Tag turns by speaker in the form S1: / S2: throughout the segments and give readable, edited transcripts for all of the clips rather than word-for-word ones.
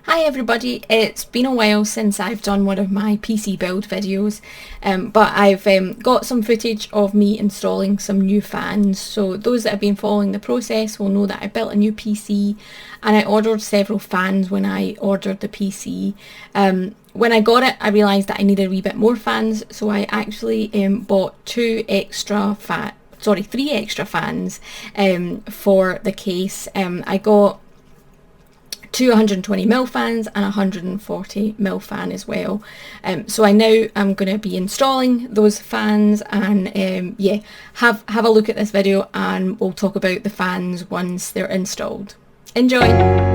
S1: Hi everybody, it's been a while since I've done one of my PC build videos, but I've got some footage of me installing some new fans. So those that have been following the process will know that I built a new PC and I ordered several fans when I ordered the PC. When I got it, I realised that I needed a wee bit more fans, so I actually bought three extra fans for the case. I got two 120mm fans and a 140mm fan as well. So I'm going to be installing those fans and have a look at this video and we'll talk about the fans once they're installed. Enjoy!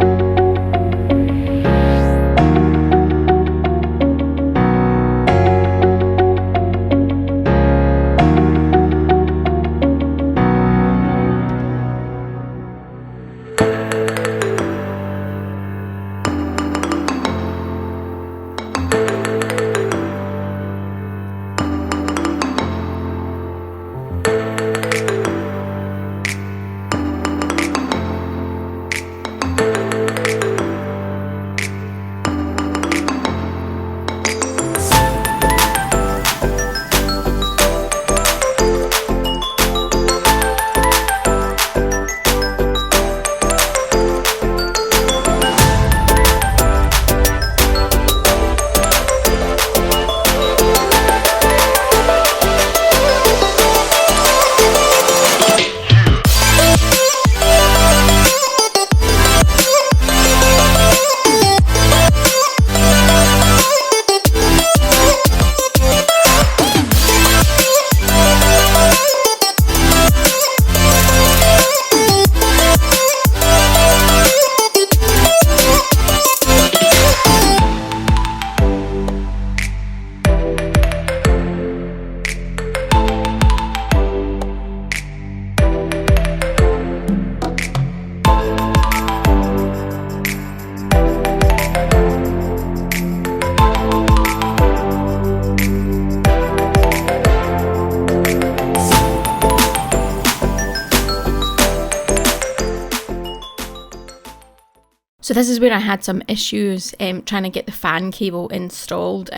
S1: So this is where I had some issues trying to get the fan cable installed.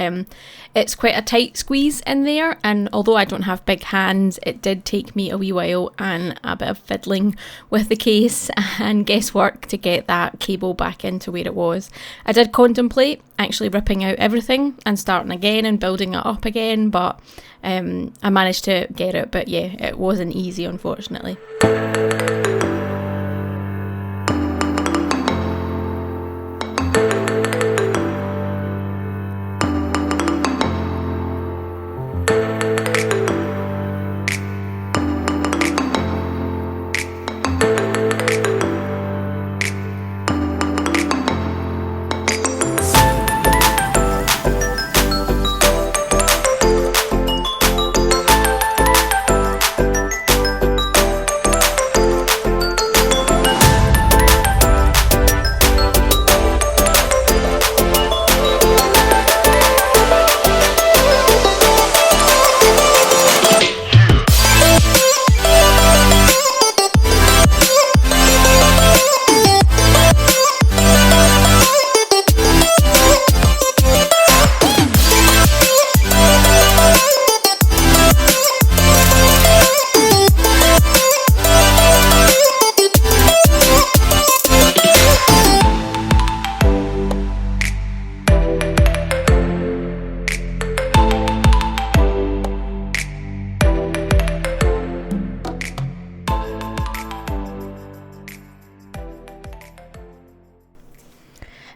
S1: It's quite a tight squeeze in there, and although I don't have big hands, it did take me a wee while and a bit of fiddling with the case and guesswork to get that cable back into where it was. I did contemplate actually ripping out everything and starting again and building it up again, but I managed to get it. But yeah, it wasn't easy, unfortunately.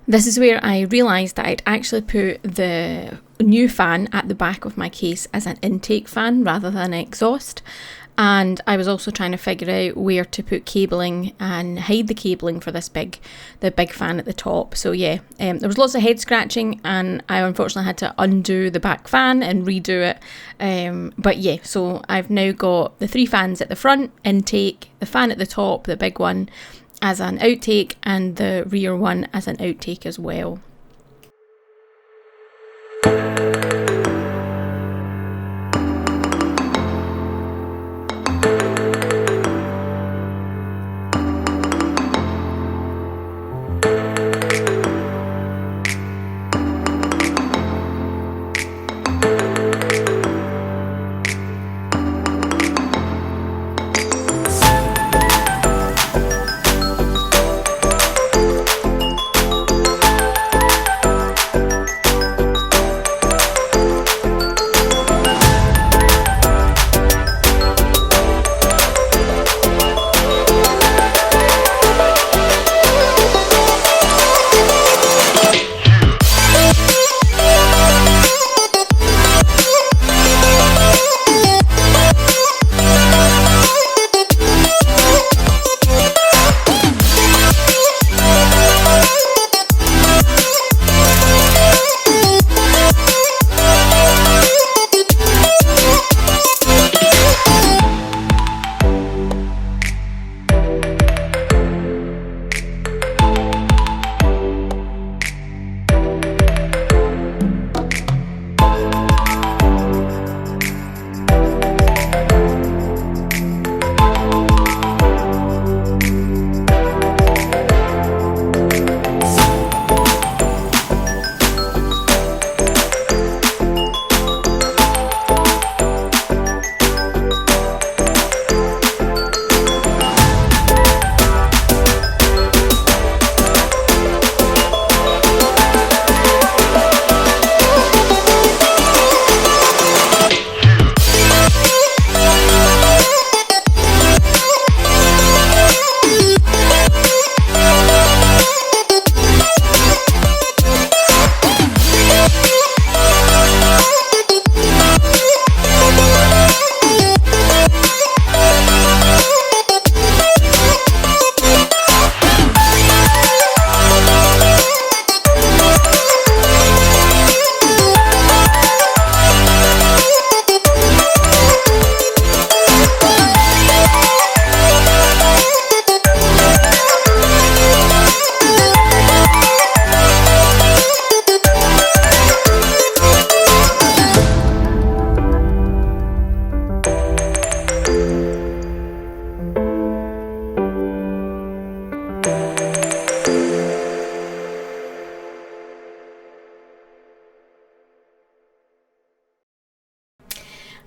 S1: This is where I realised that I'd actually put the new fan at the back of my case as an intake fan rather than exhaust. And I was also trying to figure out where to put cabling and hide the cabling for the big fan at the top. So yeah, there was lots of head scratching and I unfortunately had to undo the back fan and redo it. But yeah, so I've now got the three fans at the front, intake, the fan at the top, the big one, as an outtake, and the rear one as an outtake as well.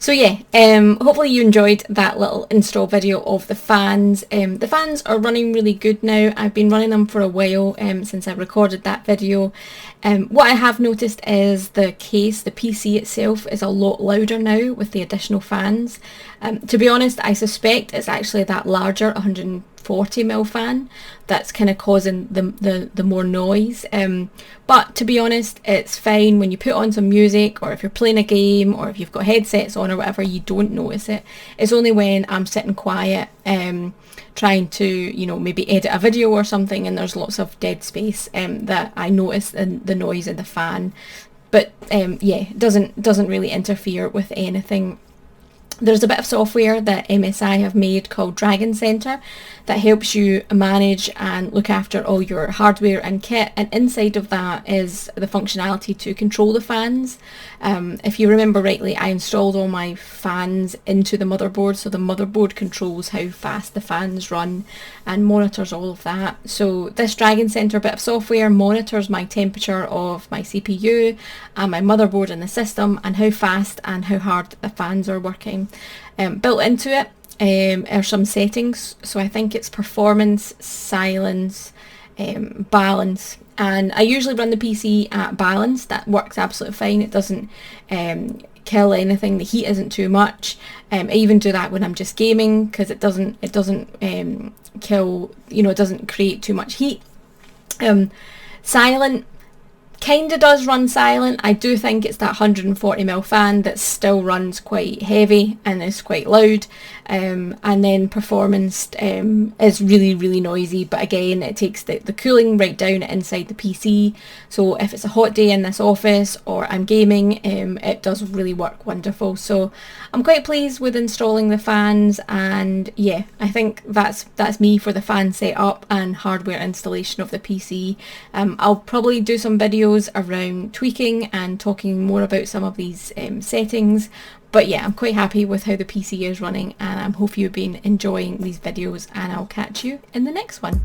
S1: So yeah, hopefully you enjoyed that little install video of the fans. The fans are running really good now. I've been running them for a while since I recorded that video. What I have noticed is the case, the PC itself, is a lot louder now with the additional fans. To be honest, I suspect it's actually that larger 140mm fan that's kind of causing the more noise. But to be honest, it's fine when you put on some music, or if you're playing a game, or if you've got headsets on or whatever, you don't notice it. It's only when I'm sitting quiet trying to, you know, maybe edit a video or something and there's lots of dead space that I notice the noise in the fan. But yeah, it doesn't really interfere with anything. There's a bit of software that MSI have made called Dragon Center that helps you manage and look after all your hardware and kit, and inside of that is the functionality to control the fans. If you remember rightly, I installed all my fans into the motherboard, so the motherboard controls how fast the fans run and monitors all of that. So this Dragon Center bit of software monitors my temperature of my CPU and my motherboard in the system, and how fast and how hard the fans are working. Built into it are some settings, so I think it's performance, silence, balance, and I usually run the PC at balance. That works absolutely fine. It doesn't kill anything. The heat isn't too much. I even do that when I'm just gaming, because it doesn't kill, you know, it doesn't create too much heat. Silent kind of does run silent. I do think it's that 140mm fan that still runs quite heavy and is quite loud. And then performance is really noisy, but again, it takes the cooling right down inside the PC. So if it's a hot day in this office or I'm gaming, it does really work wonderful. So I'm quite pleased with installing the fans, and yeah, I think that's me for the fan setup and hardware installation of the PC. I'll probably do some videos around tweaking and talking more about some of these settings. But yeah, I'm quite happy with how the PC is running, and I hope you've been enjoying these videos, and I'll catch you in the next one.